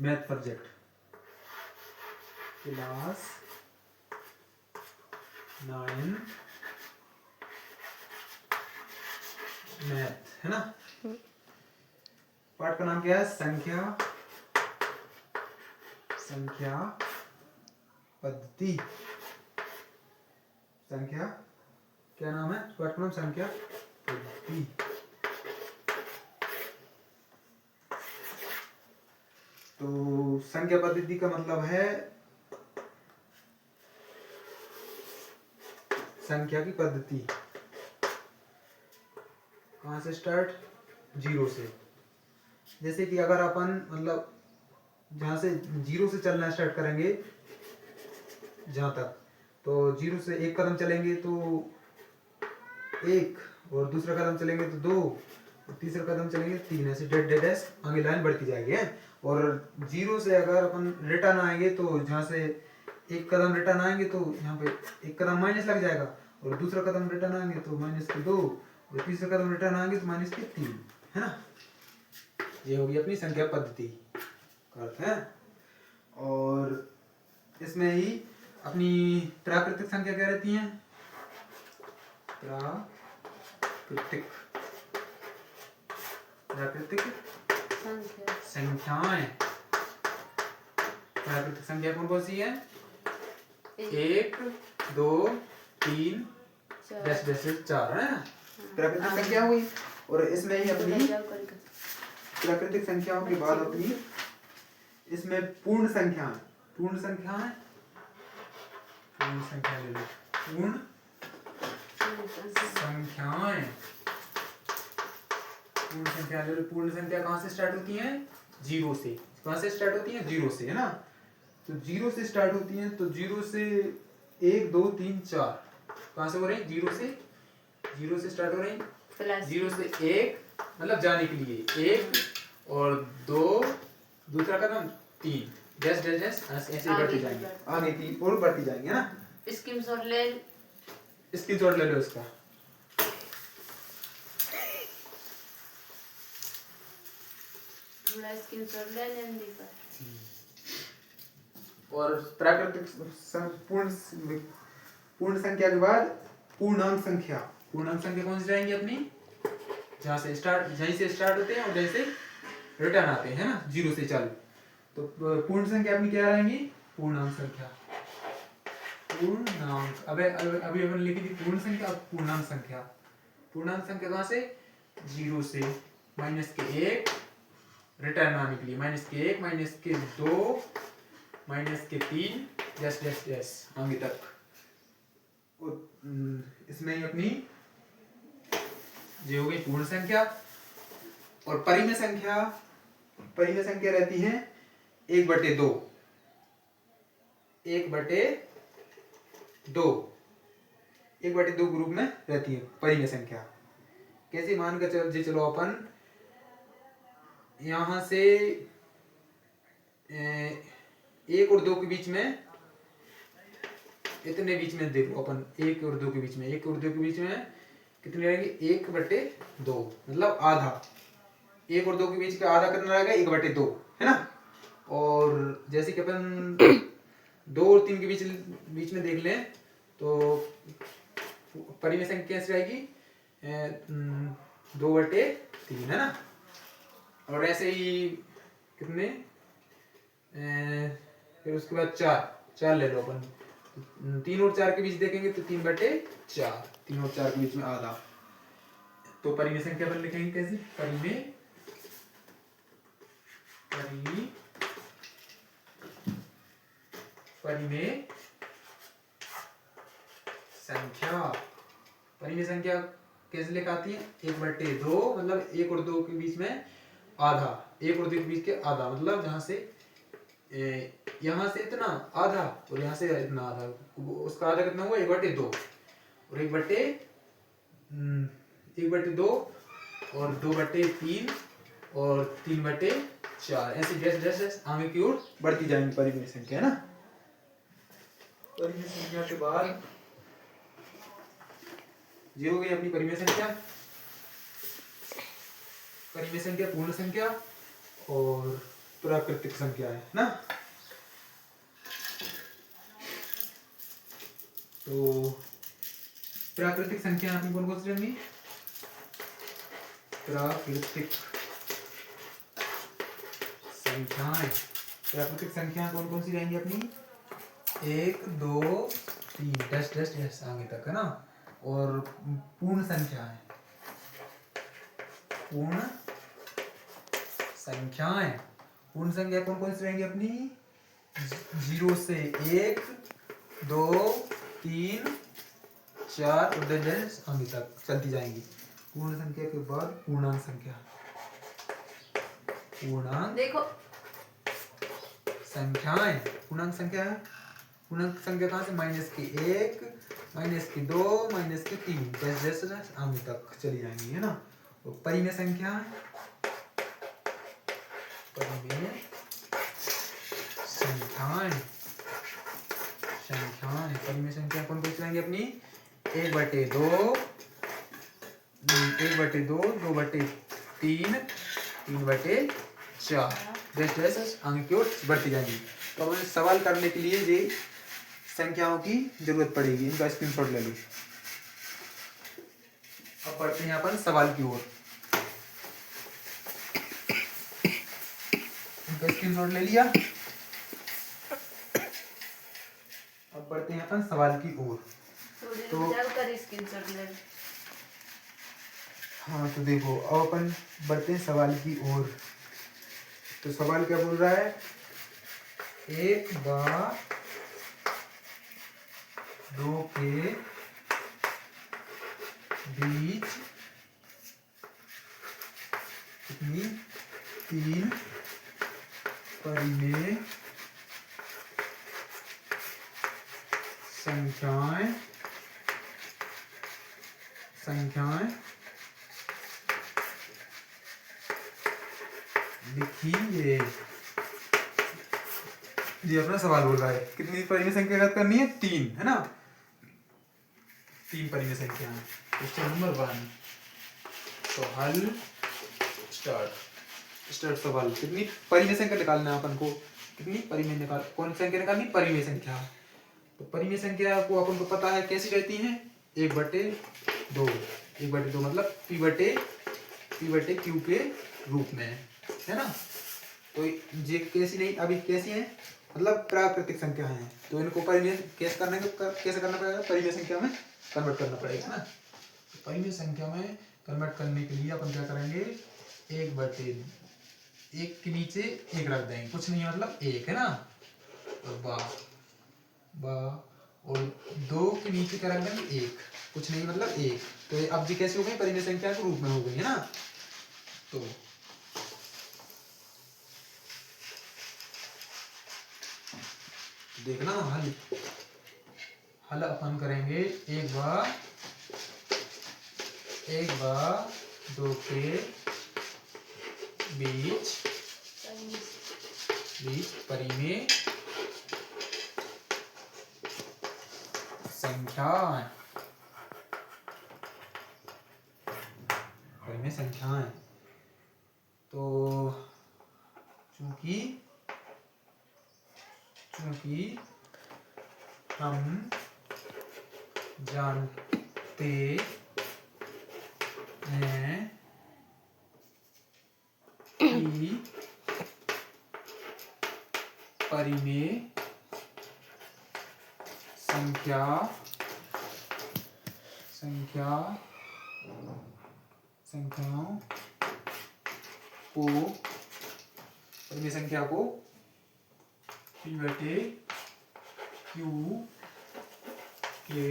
Math subject, class 9 math, है ना। पाठ का नाम क्या है? संख्या पद्धति। संख्या क्या नाम है पाठ का नाम? संख्या पद्धति। तो संख्या पद्धति का मतलब है संख्या की पद्धति। कहाँ से स्टार्ट? जीरो से। जैसे कि अगर अपन मतलब जहाँ से जीरो से चलना स्टार्ट करेंगे जहाँ तक, तो जीरो से एक कदम चलेंगे तो एक, और दूसरा कदम चलेंगे तो दो, और तीसरा कदम चलेंगे तीन, ऐसे डेड डेड ऐसे आगे लाइन बढ़ती जाएगी है। और जीरो से अगर अपन रिटर्न आएंगे तो जहाँ से एक कदम रिटर्न आएंगे तो यहाँ पे एक कदम माइनस लग जाएगा, और दूसरा कदम रिटर्न आएंगे तो माइनस के दो, और तीसरा कदम रिटर्न आएंगे तो माइनस के तीन, है ना। ये होगी अपनी संख्या पद्धति का अर्थ है। और इसमें ही अपनी प्राकृतिक संख्या क्या रहती है? प्राकृतिक संख्याएं। प्राकृतिक संख्या कौन कौन सी है? 1, 2, 3, 4 है ना, प्राकृतिक संख्या हुई। और इसमें ही अपनी प्राकृतिक संख्याओं के बाद अपनी इसमें पूर्ण संख्या ले लो। पूर्ण संख्या ले लो। पूर्ण संख्या कहाँ से स्टार्ट होती है? जीरो से। कहाँ से स्टार्ट होती है? जीरो से, है ना। तो जीरो से स्टार्ट होती है, तो जीरो से 1, 2, 3, 4 कहाँ से हो रही? जीरो से स्टार्ट हो रही। जीरो से 1 मतलब जाने के लिए 1, और 2, दूसरा कदम 3, जस्ट ऐसे बढ़ती जाएंगे आगे 3 और बढ़ती जाएंगे, है ना। स्क्रीनशॉट ले लो इसका। थोड़ा स्क्रीनशॉट ले लेने का। और प्राकृतिक पूर्ण संख्या के बाद पूर्णांक संख्या। पूर्णांक संख्या कौन सी रहेंगी अपनी? जहाँ से स्टार्ट होते हैं और जैसे रिटर्न आते हैं, है ना, जीरो से चालू। तो पूर्ण संख्या अपनी क्या रहेंगी? पूर्णांक संख्या। पूर्णांक अभी अपन लिखी थी पूर्ण संख्या और पूर्णांक संख्या। पूर्णांक संख्या कहाँ से? जीरो से माइनस के 1 रिटर्न आने के लिए, माइनस के 1, माइनस के 2, माइनस के 3, जस्ट आगे तक। और इसमें ही अपनी जो हो गई पूर्ण संख्या। और परिमेय संख्या रहती है 1/2। 1/2 ग्रुप में रहती है परिमेय संख्या। कैसे? मान कर चलो अपन यहां से 1 और 2 के बीच में, इतने बीच में देखो अपन 1 और 2 के बीच में कितने रहेंगे? 1/2 मतलब आधा। 1 और 2 के बीच का आधा कितना रहेगा? 1/2, है ना। और जैसे कि अपन 2 और 3 के बीच में देख लें तो परिमेय संख्या कैसी रहेगी? 2/3, है ना। और ऐसे ही कितने फिर उसके बाद 4 ले लो अपन। 3 और 4 के बीच देखेंगे तो 3/4। 3 और 4 के बीच में आधा। तो परिमेय संख्या पर लिखेंगे कैसे? परिमेय संख्या कैसे लिखाती है? 1/2 मतलब 1 और 2 के बीच में आधा। 1 और 2 के बीच के आधा मतलब जहां से यहाँ से इतना आधा और यहाँ से इतना आधा, उसका आधा कितना हुआ? 1/2। और 1/2 और 2/3 और 3/4 ऐसे जैसे आगे की ओर बढ़ती जाएंगी परिमेय संख्या, है ना। परिमेय संख्या के बाद ये हो गई अपनी परिमेय संख्या। पूर्ण संख्या और प्राकृतिक संख्या है ना। तो प्राकृतिक संख्या आपने कौन कौन सी रहेंगी? प्राकृतिक संख्याएं, प्राकृतिक संख्या कौन कौन सी रहेंगी अपनी? 1 2 3 डस्ट डस्ट डस्ट आगे तक है ना। और पूर्ण संख्या है, पूर्ण संख्याएं, पूर्ण संख्या कौन कौन सी रहेंगी अपनी? 0 से 1 2 3 4 और डस्ट आगे तक चलती जाएंगी। पूर्ण संख्या के बाद पूर्णांक संख्या, पूर्णांक देखो संख्याएं, पूर्णांक संख्या है। पूर्णांक संख्या कहाँ से? -1 -2 -3 जैसे आगे तक चली जाएंगी है ना। तो परिमेय संख्या, परिमेय संख्याएं, संख्याएं परिमेय संख्या कौन कौन सी रहेंगी अपनी? 1/2 1/2 2/3 3/4 जैसे आगे की ओर बढ़ती जाएंगी। तो हमें सवाल करने के लिए ये संख्याओं की जरूरत पड़ेगी, इनका स्क्रीनशॉट ले लो। अब बढ़ते हैं अपन सवाल की ओर। इनका स्क्रीनशॉट ले लिया। अब बढ़ते हैं अपन सवाल की ओर। तो कर स्क्रीनशॉट ले। हाँ तो देखो अब अपन बढ़ते हैं सवाल की ओर। तो सवाल क्या बोल रहा है? एक बार 2 के बीच कितनी 3 परिमेय संख्याएं लिखिए। ये अपना सवाल बोल रहा है कितनी परिमेय संख्या ज्ञात करनी है? 3 है ना। 3 परिमेय संख्या है। Question number 1। तो हल स्टार्ट सवाल। कितनी परिमेय संख्या निकालना है अपन को? कितनी परिमेय निकाल कौन संख्या निकालनी? परिमेय संख्या। तो परिमेय संख्या को अपन को पता है कैसी रहती है? 1/2 1/2 मतलब p/q के रूप में है ना। तो ये कैसी नहीं, अभी कैसी है मतलब प्राकृतिक संख्या है। तो इनको परिमेय कैसे करना पड़ेगा? परिमेय संख्या में कन्वर्ट करना पड़ेगा ना। तो परिमेय संख्या में कन्वर्ट करने के लिए अपन क्या करेंगे? 1 के नीचे 1 रख देंगे, कुछ नहीं मतलब 1 है ना। तो बा और 2 के नीचे क्या रख देंगे? 1, कुछ नहीं मतलब 1। तो ये अब जी कैसी हो गई? परिमेय संख्या के रूप में हो गई है ना। तो देखना हल अपन करेंगे। 1 बार 2 के बीच परिमेय संख्याएं। तो चूंकि हम जानते हैं कि परिमेय संख्याओं को परिमेय संख्या को p/q के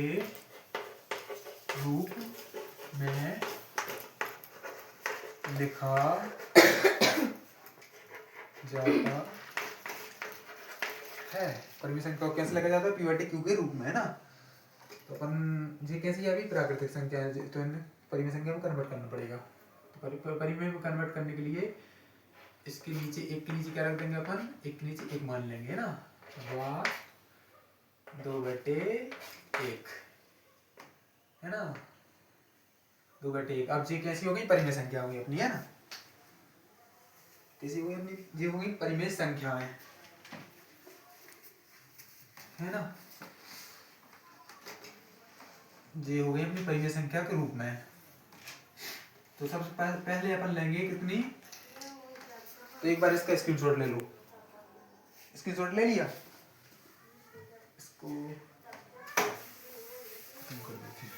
रूप में लिखा जाता है। परिमेय संख्या को कैसे लिखा जाता है? p/q के रूप में है ना। तो अपन ये कैसी है? अभी प्राकृतिक संख्या है, तो इन्हें परिमेय संख्या में कन्वर्ट करना पड़ेगा। तो परिमेय में कन्वर्ट करने के लिए इसके नीचे 1 के नीचे क्या रख देंगे अपन? 1 के नीचे 1 मान लेंगे है ना। 2/1 है ना। 2/1। अब ये कैसी हो गई? परिमेय संख्या होगी अपनी है ना। जैसे हो गई अपनी ये हो गई परिमेय संख्याएं, है ना। ये हो गई अपनी परिमेय संख्या के रूप में। तो सबसे पहले अपन लेंगे कितनी, तो एक बार इसका स्क्रीनशॉट ले लो। स्क्रीनशॉट ले लिया, इसको खत्म कर देते हैं।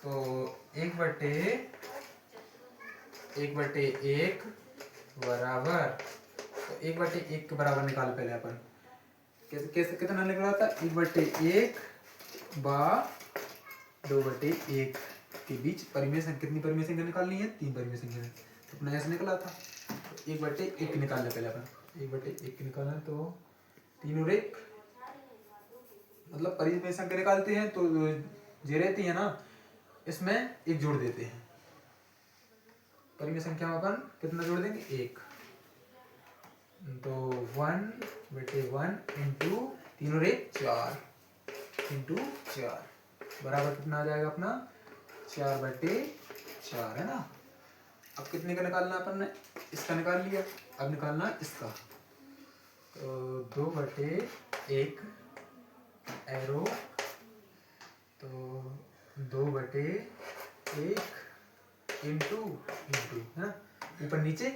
तो एक बटे एक बराबर, तो एक बटे एक के बराबर निकाल पहले अपन। कैसे कैसे कितना निकला था, एक बटे एक बा 2/1 के बीच परिमेय संख्या, कितनी परिमेय संख्या निकालनी है, 3 परिमेय संख्या। तो अपना ऐसे निकला था, तो 1/1 निकालना पहले अपन। 1/1 निकालना, तो 3 और 1 मतलब परिमेय संख्या निकालते हैं तो जे रहती है ना, इसमें एक जोड़ देते हैं। परिमेय संख्या में अपन कितना जोड़ देंगे, 1। तो 1/1 इंटू 3 और 1 4 इंटू 4 बराबर कितना आ जाएगा अपना, 4/4, है ना। अब कितने का निकालना अपन ने, इसका निकाल लिया, अब निकालना इसका। तो 2/1 एरो, तो 2/1 इंटू है ना, ऊपर नीचे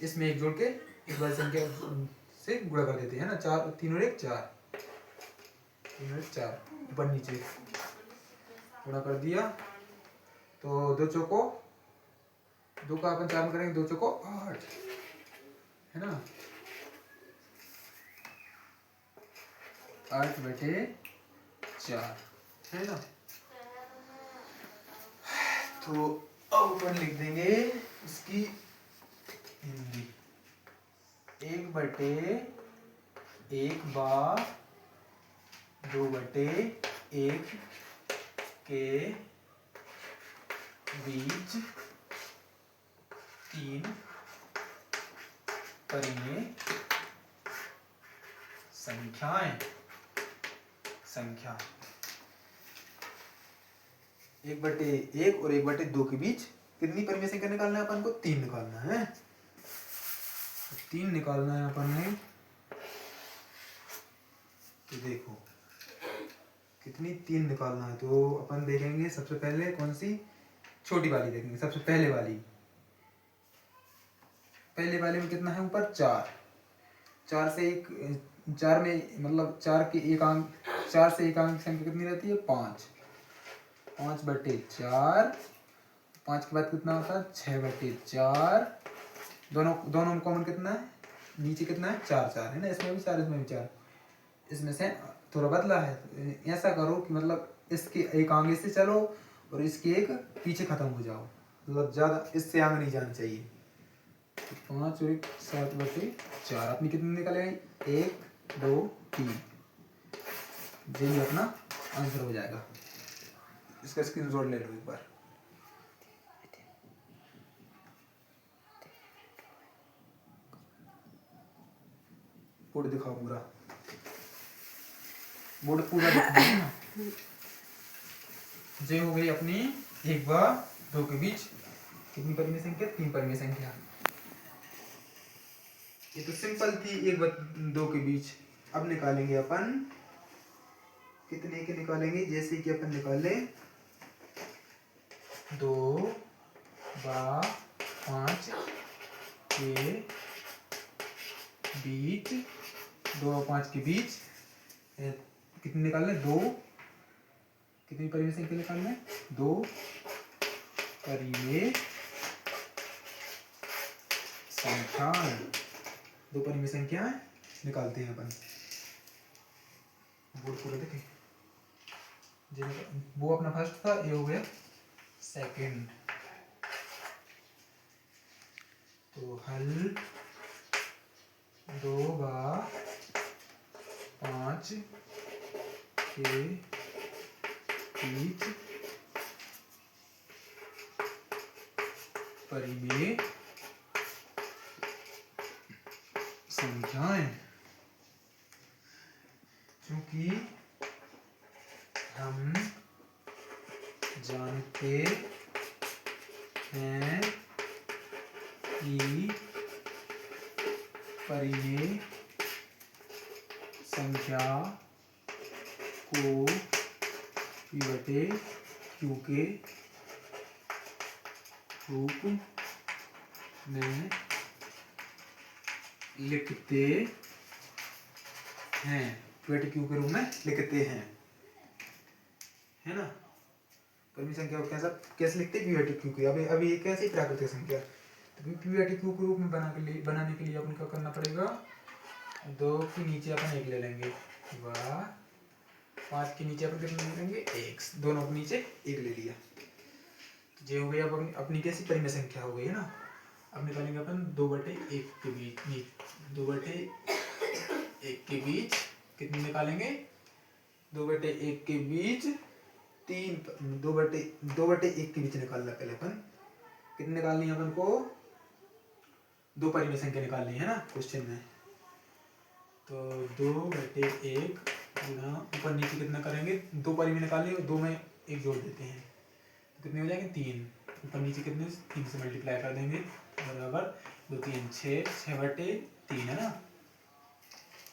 इसमें एक जोड़ के इस वाली संख्या से गुणा कर देते हैं ना। 4 3 और 1 4, 3 और 1 4 ऊपर नीचे गुणा कर दिया। तो 2 चौको 2 का अपन 4 में करेंगे, 2 चौको 8, है ना। 8/4, है ना। तो अब अपन लिख देंगे इसकी हिंदी, 1/1 बा 2/1 के बीच 3 परिमेय संख्या 1/1 और 1/2 के बीच कितनी परिमेय संख्या निकालना है अपन को, 3 निकालना है। 3 निकालना है अपन ने, तो देखो कितनी 3 निकालना है। तो अपन देखेंगे सबसे पहले कौन सी, छोटी वाली देखेंगे, सबसे पहले वाली में कितना है ऊपर 4। 4 से एक 4 में मतलब 4 के एक अंक, 4 से एक अंक संख्या कितनी रहती है, 5। 5/4, 5 के बाद कितना होता है, 6/4। दोनों में कॉमन कितना है, नीचे कितना है, 4 है ना। इसमें भी 4, इसमें भी 4, इसमें से थोड़ा बदला है। तो ऐसा करो कि मतलब इसके एक आगे से चलो और इसके एक पीछे खत्म हो जाओ, मतलब ज्यादा इससे आगे नहीं जाना चाहिए। 5 और 1 7/4 अपनी कितनी निकलेगी, 1 2 3। यही अपना आंसर हो जाएगा। इसका स्क्रीनशॉट ले लो एक बार। बोर्ड दिखाओ पूरा, बोर्ड पूरा दिखाओ ना। ये हो गई अपनी 1 व 2 के बीच कितनी परिमेय संख्या, 3 परिमेय संख्या। ये तो सिंपल थी 1 व 2 के बीच। अब निकालेंगे अपन कितने के निकालेंगे, जैसे कि अपन निकाले 2 व 5 के बीच, 2 और 5 के बीच कितने निकालने, 2 कितनी परिमेय संख्या निकालने, 2 परिमेय संख्याएं, 2 परिमेय संख्याएं निकालते हैं अपन। बोर्ड पूरा देखे, वो अपना फर्स्ट था, ये हो गया सेकंड। तो हल 2 व 5 के बीच परिमेय संख्याएं। क्योंकि हम हैं कि परिमेय संख्या को P बटे Q के रूप में लिखते हैं, P बटे Q के रूप में लिखते हैं, है ना। परिमेय संख्या को कैसे लिखते हैं, P बटे Q के। अभी ये कैसी प्राकृतिक संख्या, तो P बटे Q के रूप में बनाने के लिए अपन क्या करना पड़ेगा, 2 के नीचे अपन 1 ले लेंगे, वाह, 5 के नीचे अपन कितना ले लेंगे, 1, दोनों के नीचे 1 ले लिया, तो ये हो गया अब अपनी कैसी परिमेय संख्या हो गई है ना। अब निकालेंगे अपन 2/1 के बीच, 2/1 के बीच कितने निकालेंगे, 2/1 के बीच 2/1 के बीच निकालना, पहले अपन कितने निकालनी है अपन को, 2 परिमेय संख्या निकालनी है ना क्वेश्चन में। तो 2/1 गुणा ऊपर नीचे कितना करेंगे, 2 परिमेय निकालने और 2 में 1 जोड़ देते हैं, तो कितने हो जाएंगे 3, ऊपर नीचे कितने 3 से मल्टीप्लाई कर देंगे, बराबर 2 3 6, 6/3 है ना,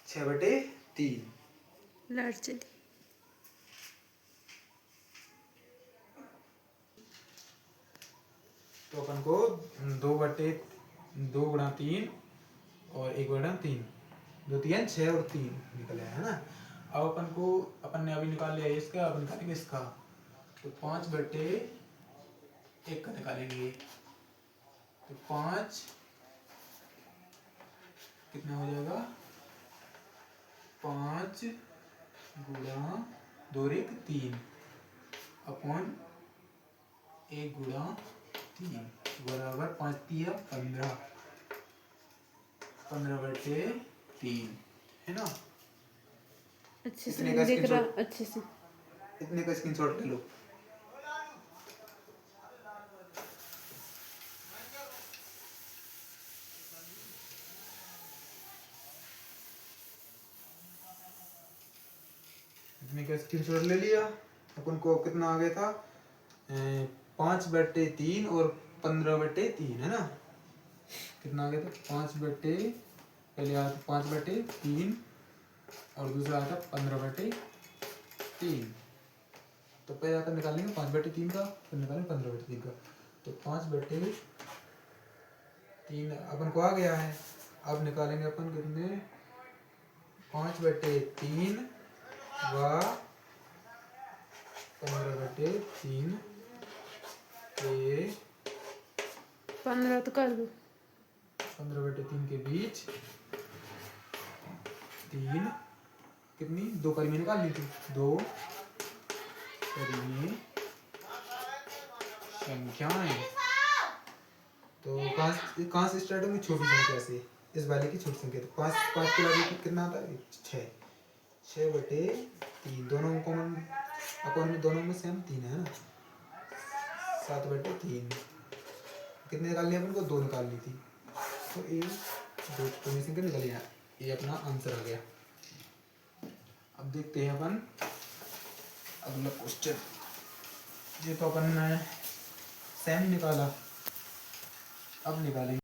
6/3। तो अपन को 2 गुणा 3 और 1/3, 2 3 6 और 3 निकले है ना। अब अपन ने अभी निकाल लिया इसका, अब निकालेंगे इसका, तो 5/1 का निकालेंगे, तो 5 कितना हो जाएगा, 5 गुणा 2 1 3 अपॉन 1 गुणा 3 बराबर 5 3 15, 15/3 है ना। अच्छे से इतने नहीं का दिख रहा, स्क्रीनशॉट, अच्छे से। इतने का स्क्रीनशॉट ले लो। इतने का स्क्रीनशॉट ले लिया। अपन को कितना आ गया था, 5/3 और 15/3 है ना। कितना आ गया था, पहले आया था 5/3 और दूसरा आया था 15/3। तो पहले आकर निकालेंगे 5/3 का, फिर निकालेंगे 15/3 का, तो 5/3 अपन को आ गया है। अब निकालेंगे अपन कितने, 5/3 व 15/3 के 15 तो कर दो, 15/3 के बीच 3 कितनी, 2 परिमेय निकालनी थी, 2 परिमेय संख्याएं। तो कहाँ से स्टार्ट होंगी, छोटी संख्या से, इस वाले की छोटी संख्या। तो 5 के बाद कितना आता है, 6/3, दोनों में कॉमन, अपन में दोनों में सेम 3 है ना, 7/3 कितने निकालनी है अपन को, 2 निकालनी थी, तो ये 2 परिमेय संख्या निकल गया, ये अपना आंसर आ गया। अब देखते हैं अपन अगला क्वेश्चन। ये तो अपन ने सेम निकाला, अब निकालेंगे,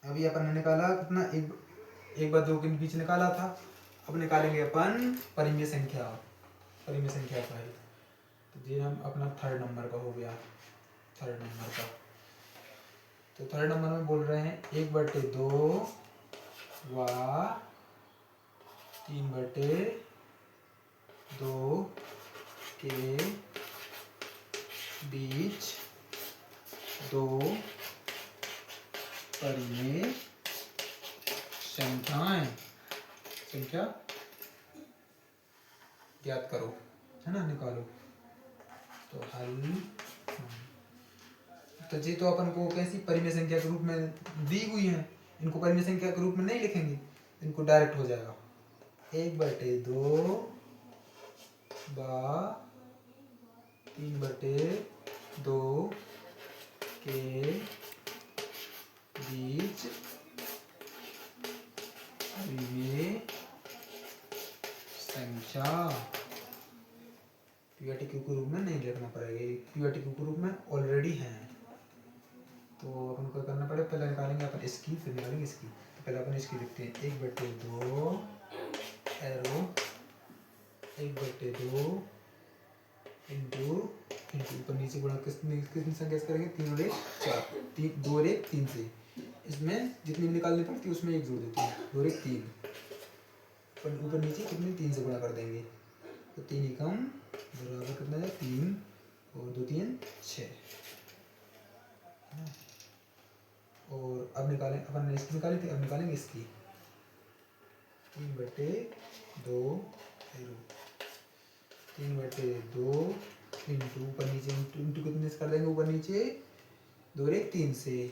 अभी अपन ने निकाला कितना, 1/2 के बीच निकाला था। अब निकालेंगे अपन परिमेय संख्या का है, तो ये हम अपना 3rd नंबर का हो गया, 3rd नंबर का। तो 3rd नंबर में बोल रहे हैं 1/2 व 3/2 के बीच 2 परिमेय संख्या ज्ञात करो, है ना, निकालो। तो हल, तो ये तो अपन को कैसी परिमेय संख्या के रूप में दी हुई है, इनको परिमेय संख्या के रूप में नहीं लिखेंगे, इनको डायरेक्ट हो जाएगा 1/2 व 3/2 के बीच परिमेय संख्या पी आर टी क्यू के रूप में नहीं लिखना पड़ेगा, ये पी आर टी क्यू के रूप में ऑलरेडी है। तो अपन को करना पड़ेगा, पहले निकालेंगे अपन इसकी, फिर निकालेंगे इसकी। तो पहले अपन इसकी लिखते हैं 1/2 एरो 1/2 इंटू ऊपर नीचे गुणा कितनी कितनी संख्या से करेंगे, 3 और 1 4, 3 2 और 1 3 से। इसमें जितनी निकालनी पड़ती है उसमें 1 जोड़ देते हैं, 2 और 1 3, पर ऊपर नीचे कितनी 3 से गुणा कर देंगे, तो 3 एकम बराबर कितना है 3 और 2 3 6। और अब निकालें, अपन ने इसकी निकाली थी, अब निकालेंगे इसकी 3/2 एरो 3/2 इंटू ऊपर नीचे इंटू कितने से कर देंगे, ऊपर नीचे 2 और 1 3 से,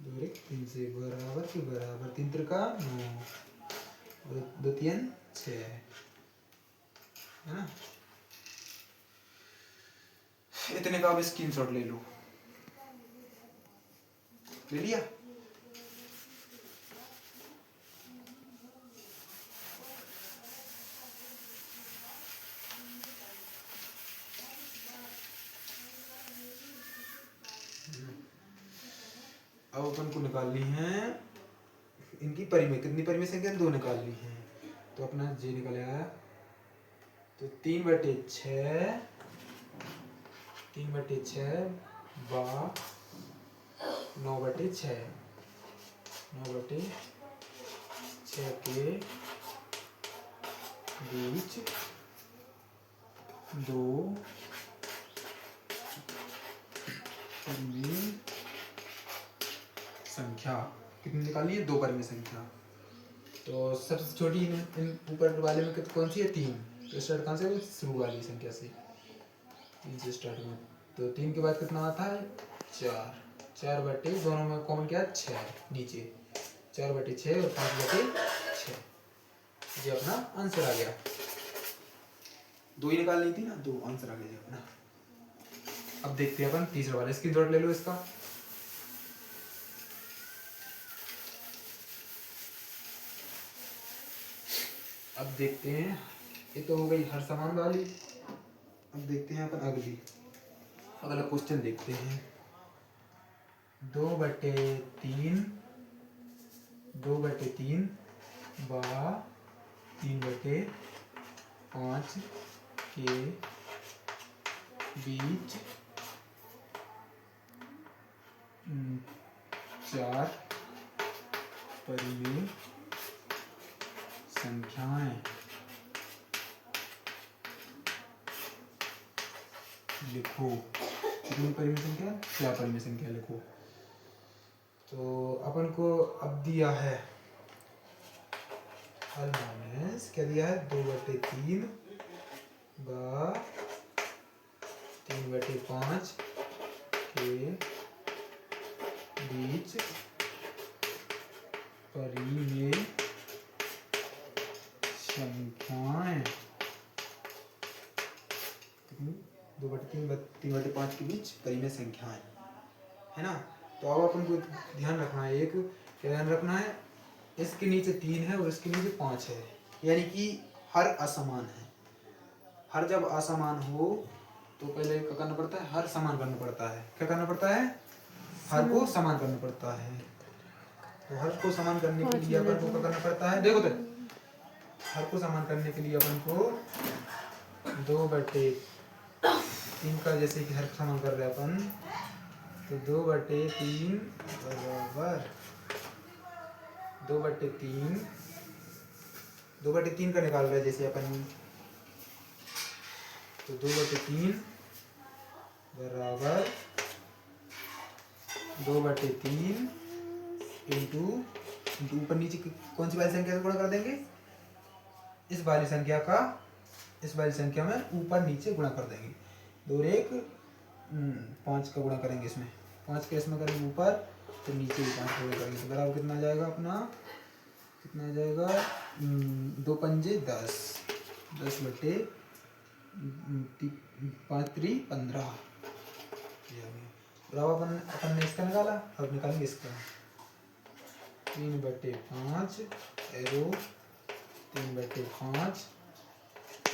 2 और 1 3 से बराबर के बराबर 3 त्रिका 9 और 2 3 6 है ना। इतने का अब स्क्रीनशॉट ले लो, ले लिया। अब अपन को निकालनी है इनकी परिमेय, कितनी परिमेय संख्या 2 निकालनी है। तो अपना जे निकल आया, तो 3/6 बा 9/6 के बीच 2 परिमेय संख्या, कितनी निकालनी है 2 परिमेय संख्या। तो सबसे छोटी इन ऊपर वाले में कौन सी है 3, तो स्टार्ट कहाँ से, शुरू वाली संख्या से 3 से स्टार्ट में। तो 3 के बाद कितना आता है 4, 4/, दोनों में कॉमन क्या है 6, नीचे 4/6 और 5/6। ये अपना आंसर आ गया, 2 ही निकालनी थी ना, 2 आंसर आ गया जी अपना। अब देखते हैं अपन तीसरा वाला, स्क्रीनशॉट ले लो इसका। अब देखते हैं, ये तो हो गई हर समान वाली। अब देखते हैं अपन अगला क्वेश्चन देखते हैं। 2/3 बा 3/5 के बीच 4 परिमेय संख्याएं लिखो। कितनी परिमेय संख्या, 4 परिमेय संख्या लिखो। तो अपन को अब दिया है हल माइनस क्या दिया है, 2/3 बा 3/5 के बीच परिमेय संख्याएं, 2/3 के बीच परिमेय संख्याएं है ना। तो अब अपन को ध्यान रखना है, एक क्या ध्यान रखना है, इसके नीचे 3 है और इसके नीचे 5 है, यानी कि हर असमान है। हर जब असमान हो तो पहले क्या करना पड़ता है, हर समान करना पड़ता है। क्या करना पड़ता है, हर को समान करना पड़ता है। तो हर को समान करने के लिए अपन को क्या करना पड़ता है, देखो तो हर को समान करने के लिए अपन को 2/3 का, जैसे कि हर समान कर रहे हैं अपन, तो 2/3 बराबर 2/3 का निकाल रहे हैं जैसे अपन, तो 2/3 बराबर 2/3 इंटू ऊपर नीचे कौन सी वाली संख्या से गुणा कर देंगे, इस वाली संख्या में ऊपर नीचे गुणा कर देंगे। 2 और 1 5 का गुणा करेंगे, इसमें 5 का इसमें करेंगे ऊपर, तो नीचे भी 5 का गुणा करेंगे, तो बराबर कितना आ जाएगा अपना, कितना आ जाएगा 2 पंजे 10, 10/5 3 15। बराबर अपन ने इसका निकाला, अब निकालेंगे इसका 3/5 एरो 3/5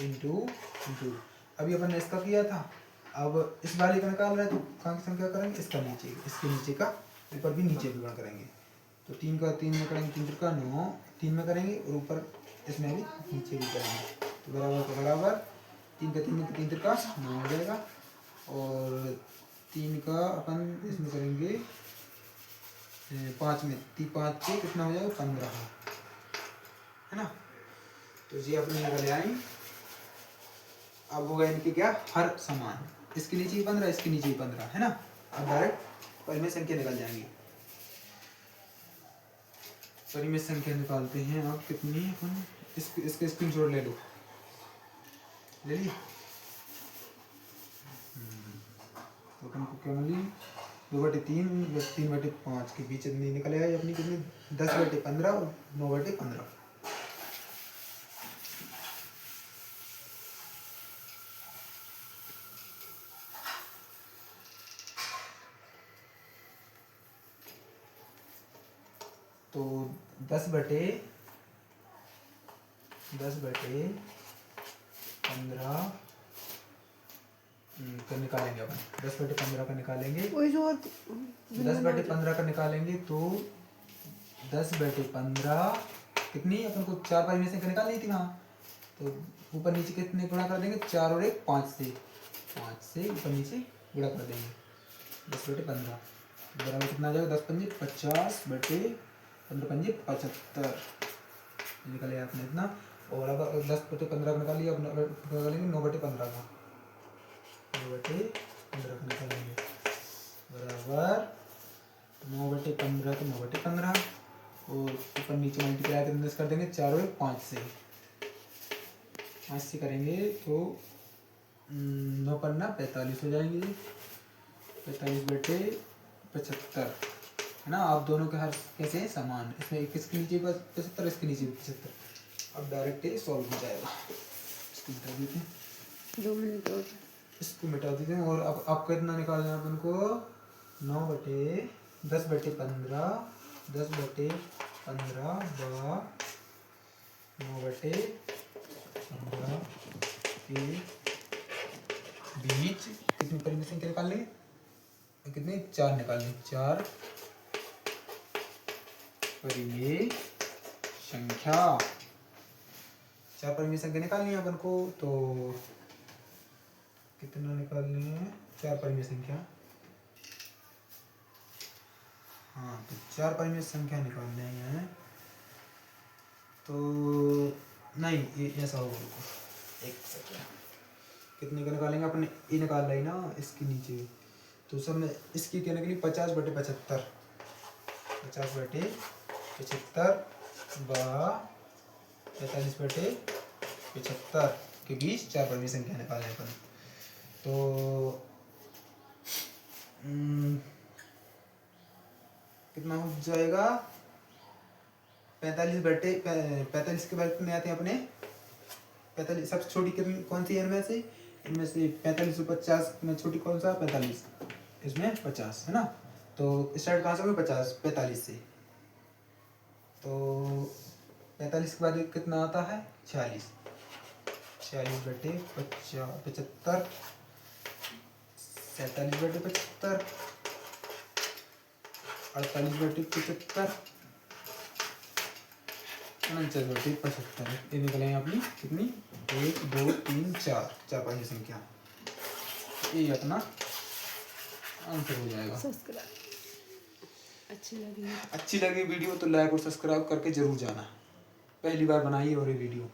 इंटू अभी अपन ने इसका किया था, अब इस वाले का निकाल रहे हैं तो कहाँ की संख्या करेंगे, इसका नीचे, इसके नीचे का, ऊपर भी नीचे भी गुणा करेंगे। तो 3 का 3 में करेंगे, 3 का 9, 3 में करेंगे और ऊपर इसमें भी नीचे भी करेंगे। तो बराबर का बराबर 3 का 3 में 3 का 9 हो जाएगा, और 3 का अपन इसमें करेंगे 5 में 5 से कितना हो जाएगा, 15 है ना। तो ये अपने निकल आए। अब होगा इनके क्या, हर समान, इसके नीचे ही 15, इसके नीचे ही 15, है ना। अब डायरेक्ट परिमेय संख्या निकल जाएंगी। परिमेय संख्या निकालते हैं। अब कितनी अपन इसके स्क्रीनशॉट ले लो, ले ली। तो अपन को क्या मिली, 2/3 या 3/5 के बीच में निकल आया अपनी कितनी, 10/15 और 9/15। तो 10/15 का निकालेंगे अपन, 10/15 का निकालेंगे। वही जो 10/15 का निकालेंगे तो 10/15 कितनी, अपन को 4 परिमेय संख्या निकालनी थी वहाँ। तो ऊपर नीचे कितने गुणा कर देंगे, 4 और 1 5 से, 5 से ऊपर नीचे गुणा कर देंगे। 10/15 बराबर कितना आ जाएगा, 10 पंजे 50 बटे 15 पंजे 75 निकले आपने इतना। और अगर 10/15 का निकाल लिया, अब निकालेंगे 9/15 का, 9/15 का निकालेंगे बराबर 9/15 तो 9/15, और ऊपर नीचे मल्टीप्लाई करके कर देंगे 4 और 5 से, 5 से करेंगे तो 9×5 45 हो जाएंगे, 45/75, है ना। आप दोनों के हर कैसे हैं, समान, इसमें एक इसके नीचे 75, इसके नीचे 75। अब डायरेक्ट ही सॉल्व हो जाएगा। इसको मिटा देते हैं, 2 मिनट और। इसको मिटा देते हैं। और अब आपको इतना निकालना है अपन को, 10/15 10/15 व 9/15 के बीच कितनी परिमेय संख्या निकालनी है, कितने, 4 निकालनी, 4 परिमेय संख्या, 4 परिमेय संख्या निकालनी है अपन को। तो कितना निकालनी है, 4 परिमेय संख्या, हाँ तो 4 परिमेय संख्या निकालने हैं। तो नहीं, ये ऐसा होगा, एक सेकंड, कितने का निकालेंगे अपने, ये निकाल रही ना इसके नीचे, तो सब में इसकी क्या निकली, 50/75, 50/75 व 45/75 के बीच 4 परिमेय संख्या निकालने अपन। तो कितना हो जाएगा, 45 के बाद कितने आते हैं अपने, 45 सबसे छोटी कितनी कौन सी है इनमें से, 45 से 50 में छोटी कौन सा, 45, इसमें 50, है ना। तो स्टार्ट कहाँ से होगा, 45 से। तो 45 के बाद कितना आता है, 46, 46/75, 47/75, 48/75, 49/75। ये निकलेंगे अपनी कितनी, 1 2 3 4 परिमेय संख्या। ये अपना आंसर हो जाएगा। सब्सक्राइब अच्छी लगी वीडियो तो लाइक और सब्सक्राइब करके जरूर जाना। पहली बार बनाई और ये वीडियो।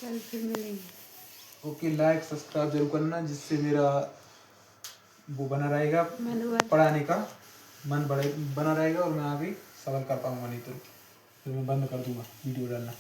कल फिर मिलेंगे। ओके, लाइक सब्सक्राइब जरूर करना, जिससे मेरा वो बना रहेगा, मनोबल पढ़ाने का मन बना रहेगा, और मैं आगे सवाल कर पाऊंगा, नहीं तो फिर मैं बंद कर दूंगा वीडियो डालना।